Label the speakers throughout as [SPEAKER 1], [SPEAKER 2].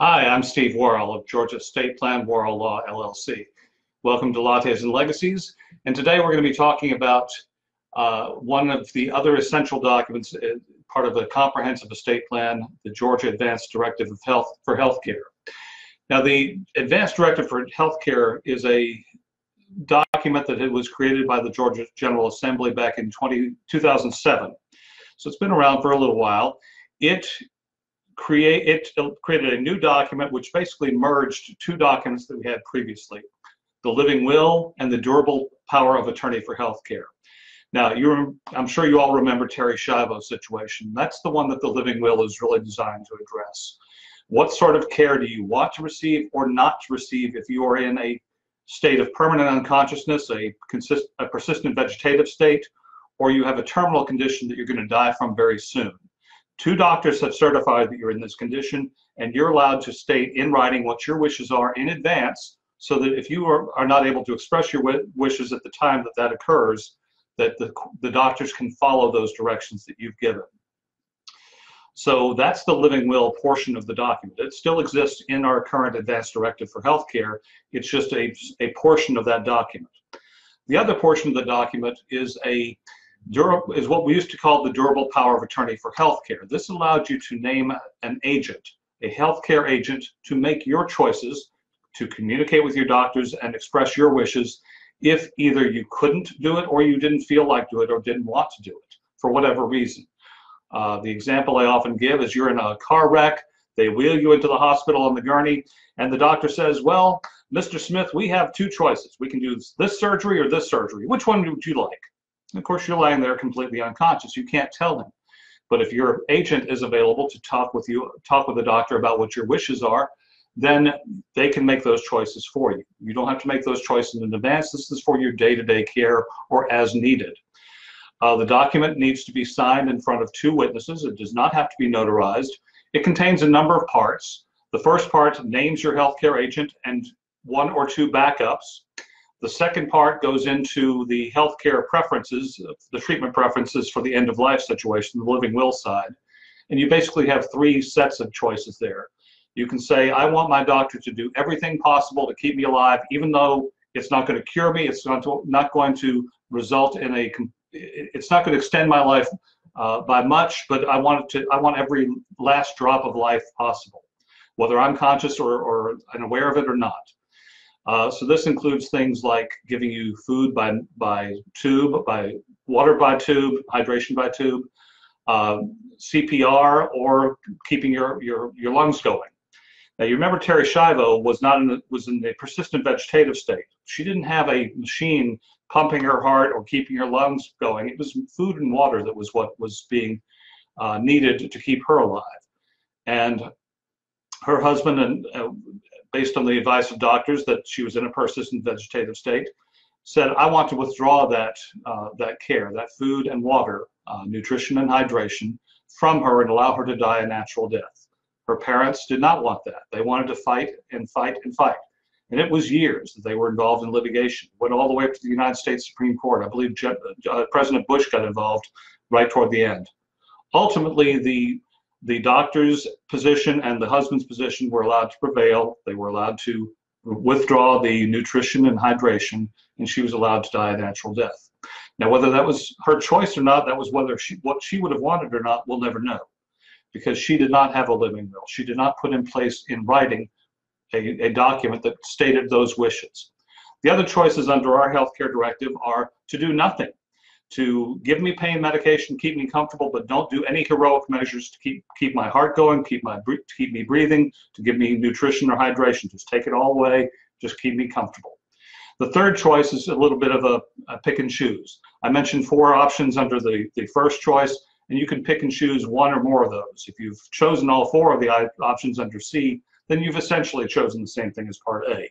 [SPEAKER 1] Hi, I'm Steve Worrall of Georgia State Plan Worrall Law LLC. Welcome to Lattes and Legacies. And today we're going to be talking about one of the other essential documents, part of a comprehensive estate plan, the Georgia Advance Directive of for Healthcare. Now, the Advance Directive for Healthcare is a document that was created by the Georgia General Assembly back in 2007. So it's been around for a little while. It created a new document which basically merged two documents that we had previously, the living will and the durable power of attorney for healthcare. Now, I'm sure you all remember Terri Schiavo's situation. That's the one that the living will is really designed to address. What sort of care do you want to receive or not to receive if you are in a state of permanent unconsciousness, a persistent vegetative state, or you have a terminal condition that you're going to die from very soon? Two doctors have certified that you're in this condition, and you're allowed to state in writing what your wishes are in advance, so that if you are not able to express your wishes at the time that occurs, that the doctors can follow those directions that you've given. So that's the living will portion of the document. It still exists in our current Advance Directive for Healthcare. It's just a portion of that document. The other portion of the document is what we used to call the durable power of attorney for healthcare. This allowed you to name an agent, a healthcare agent, to make your choices, to communicate with your doctors and express your wishes if either you couldn't do it or you didn't feel like doing it or didn't want to do it for whatever reason. The example I often give is you're in a car wreck, they wheel you into the hospital on the gurney, and the doctor says, well, Mr. Smith, we have two choices. We can do this surgery or this surgery. Which one would you like? And of course, you're lying there completely unconscious. You can't tell them. But if your agent is available to talk with the doctor about what your wishes are, then they can make those choices for you. You don't have to make those choices in advance. This is for your day-to-day care or as needed. The document needs to be signed in front of two witnesses. It does not have to be notarized. It contains a number of parts. The first part names your healthcare agent and one or two backups. The second part goes into the healthcare preferences, the treatment preferences for the end-of-life situation, the living will side. And you basically have three sets of choices there. You can say, I want my doctor to do everything possible to keep me alive, even though it's not going to cure me, it's not going to result in it's not going to extend my life by much, but I want every last drop of life possible, whether I'm conscious or unaware of it or not. So this includes things like giving you food by tube, by water by tube, hydration by tube, CPR, or keeping your lungs going. Now you remember Terri Schiavo was in a persistent vegetative state. She didn't have a machine pumping her heart or keeping her lungs going. It was food and water that was what was being needed to keep her alive. And her husband, based on the advice of doctors that she was in a persistent vegetative state, said, I want to withdraw that care, that food and water, nutrition and hydration from her and allow her to die a natural death. Her parents did not want that. They wanted to fight and fight and fight. And it was years that they were involved in litigation. Went all the way up to the United States Supreme Court. I believe President Bush got involved right toward the end. Ultimately, the doctor's position and the husband's position were allowed to prevail. They were allowed to withdraw the nutrition and hydration, and she was allowed to die a natural death. Now, whether that was her choice or not, that was what she would have wanted or not, we'll never know, because she did not have a living will. She did not put in place in writing a document that stated those wishes. The other choices under our healthcare directive are to do nothing, to give me pain medication, keep me comfortable, but don't do any heroic measures to keep my heart going, keep me breathing, to give me nutrition or hydration. Just take it all away, just keep me comfortable. The third choice is a little bit of a pick and choose. I mentioned four options under the first choice, and you can pick and choose one or more of those. If you've chosen all four of the options under C, then you've essentially chosen the same thing as Part A.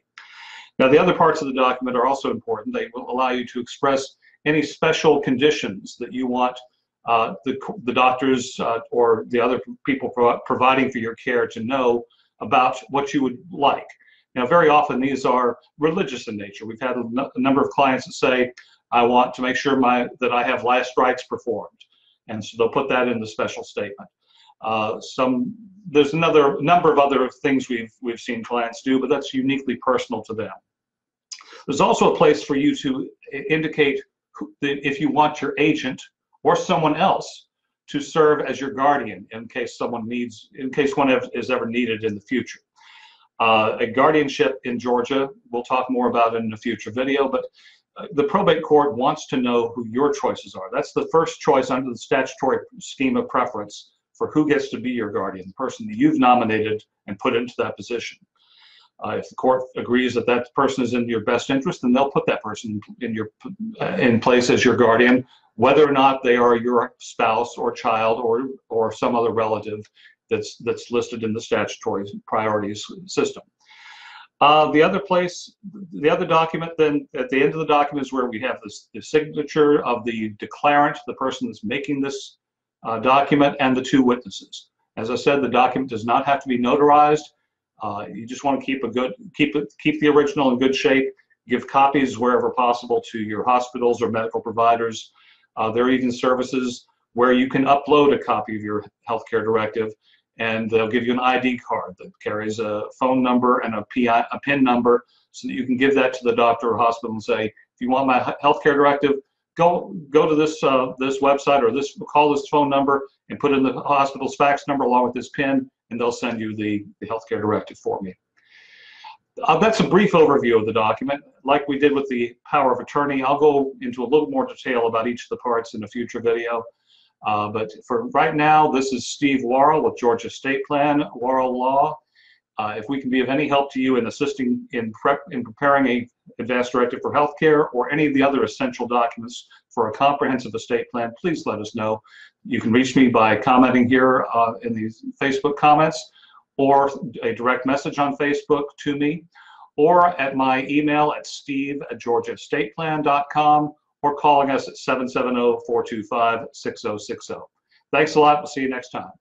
[SPEAKER 1] Now, the other parts of the document are also important. They will allow you to express any special conditions that you want the doctors or the other people providing for your care to know about what you would like. Now, very often these are religious in nature. We've had a number of clients that say, I want to make sure that I have last rites performed. And so they'll put that in the special statement. Some there's another number of other things we've seen clients do, but that's uniquely personal to them. There's also a place for you to indicate if you want your agent or someone else to serve as your guardian in case one is ever needed in the future. A guardianship in Georgia, we'll talk more about in a future video, but the probate court wants to know who your choices are. That's the first choice under the statutory scheme of preference for who gets to be your guardian, the person that you've nominated and put into that position. If the court agrees that that person is in your best interest, then they'll put that person in place as your guardian, whether or not they are your spouse or child or some other relative that's listed in the statutory priorities system. The other document, then at the end of the document is where we have the signature of the declarant, the person that's making this document, and the two witnesses. As I said, the document does not have to be notarized. You just want to keep the original in good shape. Give copies wherever possible to your hospitals or medical providers. There are even services where you can upload a copy of your healthcare directive, and they'll give you an ID card that carries a phone number and a PIN number, so that you can give that to the doctor or hospital and say, if you want my healthcare directive, go to this website or call this phone number and put in the hospital's fax number along with this PIN, and they'll send you the healthcare directive for me. That's a brief overview of the document. Like we did with the power of attorney, I'll go into a little more detail about each of the parts in a future video. But for right now, this is Steve Worrall with Georgia Estate Plan, Worrall Law. If we can be of any help to you in assisting in preparing a advance directive for healthcare or any of the other essential documents for a comprehensive estate plan, please let us know. You can reach me by commenting here in the Facebook comments, or a direct message on Facebook to me, or at my email at steve@georgiaestateplan.com, or calling us at 770-425-6060. Thanks a lot. We'll see you next time.